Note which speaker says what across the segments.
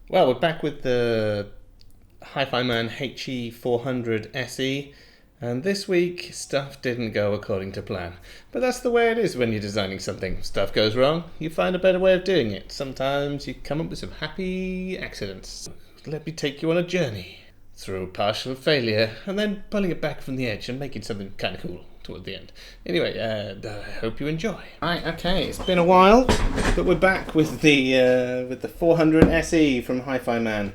Speaker 1: Well, we're back with the HifiMan HE400se, and this week stuff didn't go according to plan. But that's the way it is when you're designing something. Stuff goes wrong, you find a better way of doing it. Sometimes you come up with some happy accidents. Let me take you on a journey through partial failure and then pulling it back from the edge and making something kind of cool toward the end. Anyway, I hope you enjoy. Right, okay, it's been a while, but we're back with the 400se from HifiMan,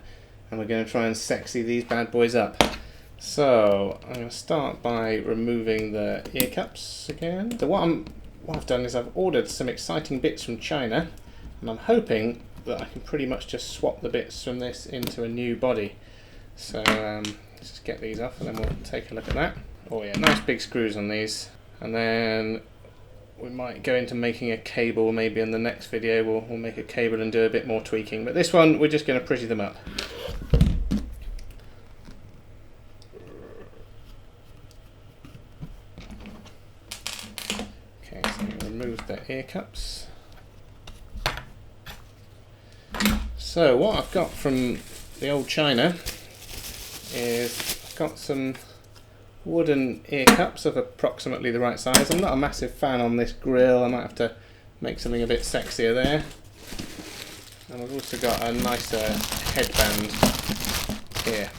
Speaker 1: and we're going to try and sexy these bad boys up. So I'm going to start by removing the ear cups again. So what I've done is I've ordered some exciting bits from China, and I'm hoping that I can pretty much just swap the bits from this into a new body. So let's just get these off and then we'll take a look at that. Oh yeah, nice big screws on these. And then we might go into making a cable. Maybe in the next video we'll make a cable and do a bit more tweaking. But this one, we're just going to pretty them up. Okay, so remove the ear cups. So what I've got from the old China is I've got some wooden ear cups of approximately the right size. I'm not a massive fan on this grill. I might have to make something a bit sexier there. And I've also got a nicer headband here.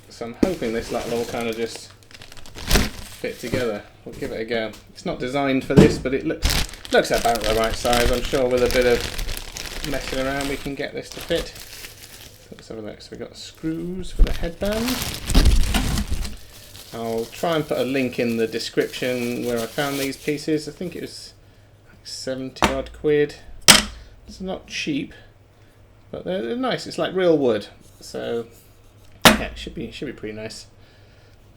Speaker 1: So I'm hoping this lot will all kind of just fit together. We'll give it a go. It's not designed for this, but it looks about the right size. I'm sure with a bit of messing around we can get this to fit. Let's have a look. So we've got screws for the headband. I'll try and put a link in the description where I found these pieces. I think it was like 70 odd quid. It's not cheap, but they're nice. It's like real wood, so yeah, it should be pretty nice.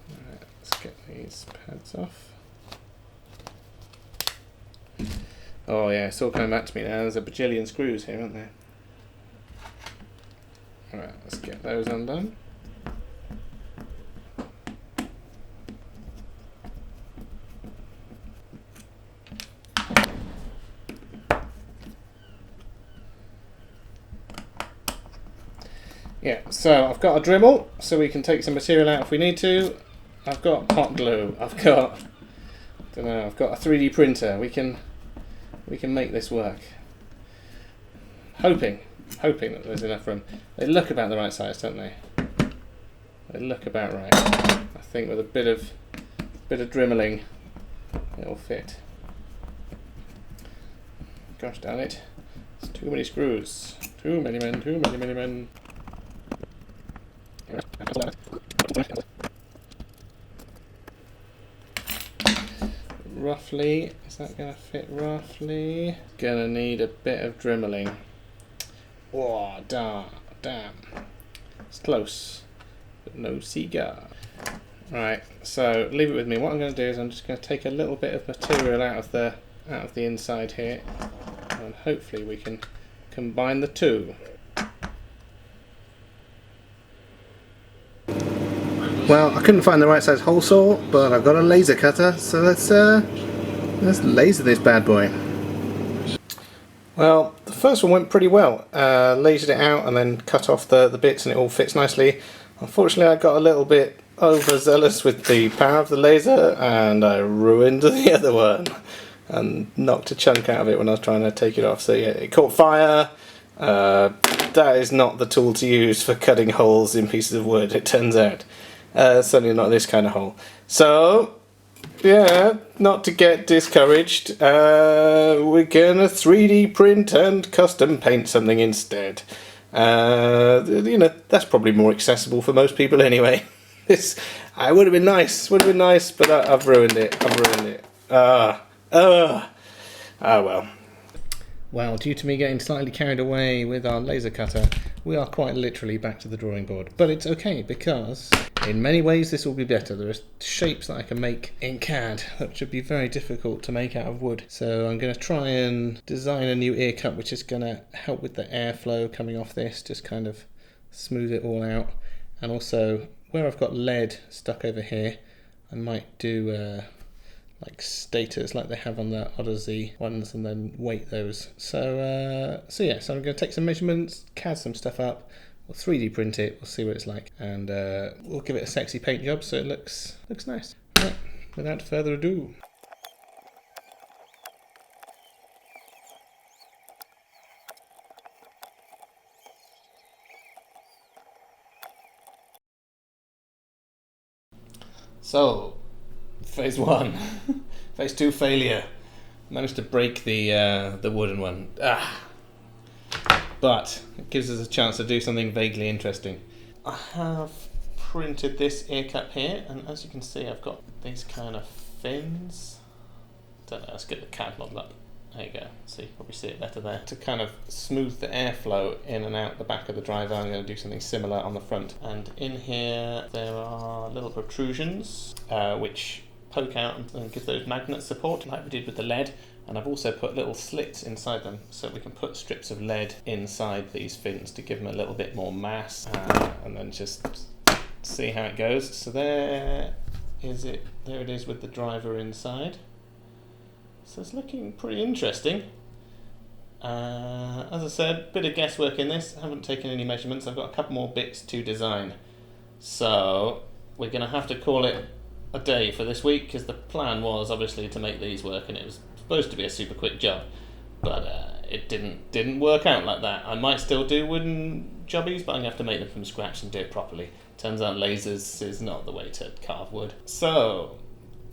Speaker 1: Right, let's get these pads off. Oh yeah, it's all coming back to me now. There's a bajillion screws here, aren't there? Alright, let's get those undone. Yeah, so I've got a Dremel, so we can take some material out if we need to. I've got hot glue. I've got a 3D printer. We can make this work. Hoping that there's enough room. They look about the right size, don't they? They look about right. I think with a bit of dremeling, it'll fit. Gosh darn it! It's too many screws. Too many men. Too many men. Roughly, is that going to fit roughly? Gonna need a bit of dremeling. Oh, damn. It's close, but no cigar. Right, so leave it with me. What I'm going to do is I'm just going to take a little bit of material out of the inside here, and hopefully we can combine the two. Well, I couldn't find the right size hole saw, but I've got a laser cutter, so let's laser this bad boy. Well, the first one went pretty well. Lasered it out and then cut off the bits and it all fits nicely. Unfortunately I got a little bit overzealous with the power of the laser and I ruined the other one and knocked a chunk out of it when I was trying to take it off. So yeah, it caught fire. That is not the tool to use for cutting holes in pieces of wood, it turns out. Certainly not this kind of hole. So yeah, not to get discouraged, we're gonna 3D print and custom paint something instead. You know, that's probably more accessible for most people anyway. It would have been nice, but I've ruined it. Well. Well, due to me getting slightly carried away with our laser cutter, we are quite literally back to the drawing board. But it's okay, because in many ways this will be better. There are shapes that I can make in CAD that should be very difficult to make out of wood. So I'm going to try and design a new ear cup which is going to help with the airflow coming off this, just kind of smooth it all out. And also, where I've got lead stuck over here, I might do like stators like they have on the Odyssey ones, and then weight those. So yeah, so I'm going to take some measurements, CAD some stuff up, we'll 3D print it, we'll see what it's like, and we'll give it a sexy paint job so it looks nice. Right, without further ado. So, phase 1, phase 2 failure. Managed to break the wooden one. But it gives us a chance to do something vaguely interesting. I have printed this Earcup here, and as you can see I've got these kind of fins. Don't know, let's get the CAD model up. There you go, see, probably see it better there. To kind of smooth the airflow in and out the back of the driver, I'm going to do something similar on the front. And in here there are little protrusions which poke out and give those magnets support like we did with the lead. And I've also put little slits inside them so we can put strips of lead inside these fins to give them a little bit more mass, and then just see how it goes. So there it is with the driver inside. So it's looking pretty interesting. As I said, bit of guesswork in this. I haven't taken any measurements. I've got a couple more bits to design. So we're going to have to call it a day for this week, because the plan was obviously to make these work, and it was supposed to be a super quick job, but it didn't work out like that. I might still do wooden jobbies, but I'm going to have to make them from scratch and do it properly. Turns out lasers is not the way to carve wood. So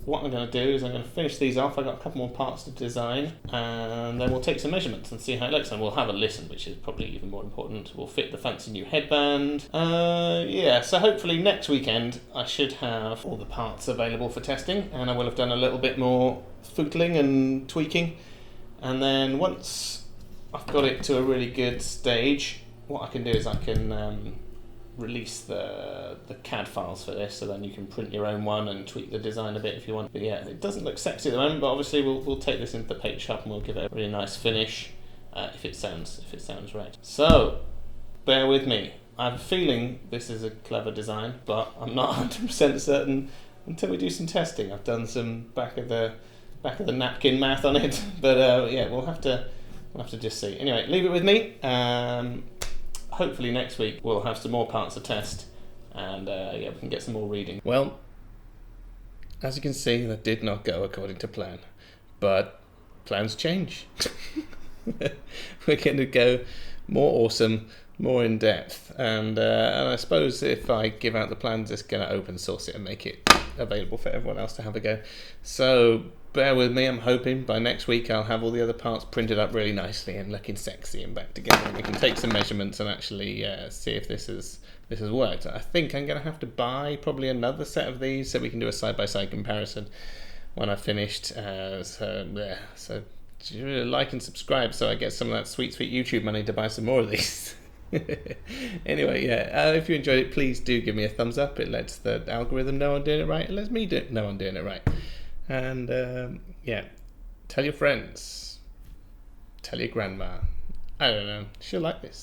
Speaker 1: what I'm going to do is I'm going to finish these off. I've got a couple more parts to design, and then we'll take some measurements and see how it looks, and we'll have a listen, which is probably even more important. We'll fit the fancy new headband. Yeah, so hopefully next weekend I should have all the parts available for testing, and I will have done a little bit more footling and tweaking, and then once I've got it to a really good stage, what I can do is I can release the CAD files for this, so then you can print your own one and tweak the design a bit if you want. But yeah, it doesn't look sexy at the moment, but obviously we'll take this into the paint shop and we'll give it a really nice finish if it sounds right. So bear with me. I have a feeling this is a clever design, but I'm not 100% certain until we do some testing. I've done some back of the napkin math on it, but yeah, we'll have to just see. Anyway, leave it with me. Hopefully next week we'll have some more parts to test, and yeah, we can get some more reading. Well, as you can see, that did not go according to plan, but plans change. We're going to go more awesome, more in depth, and I suppose if I give out the plans, it's going to open source it and make it available for everyone else to have a go. So bear with me. I'm hoping by next week I'll have all the other parts printed up really nicely and looking sexy and back together, and we can take some measurements and actually see if this has worked. I think I'm going to have to buy probably another set of these so we can do a side-by-side comparison when I've finished. So like and subscribe so I get some of that sweet YouTube money to buy some more of these. Anyway, yeah, if you enjoyed it, please do give me a thumbs up. It lets the algorithm know I'm doing it right. It lets me know I'm doing it right. And yeah, tell your friends, tell your grandma. I don't know, she'll like this.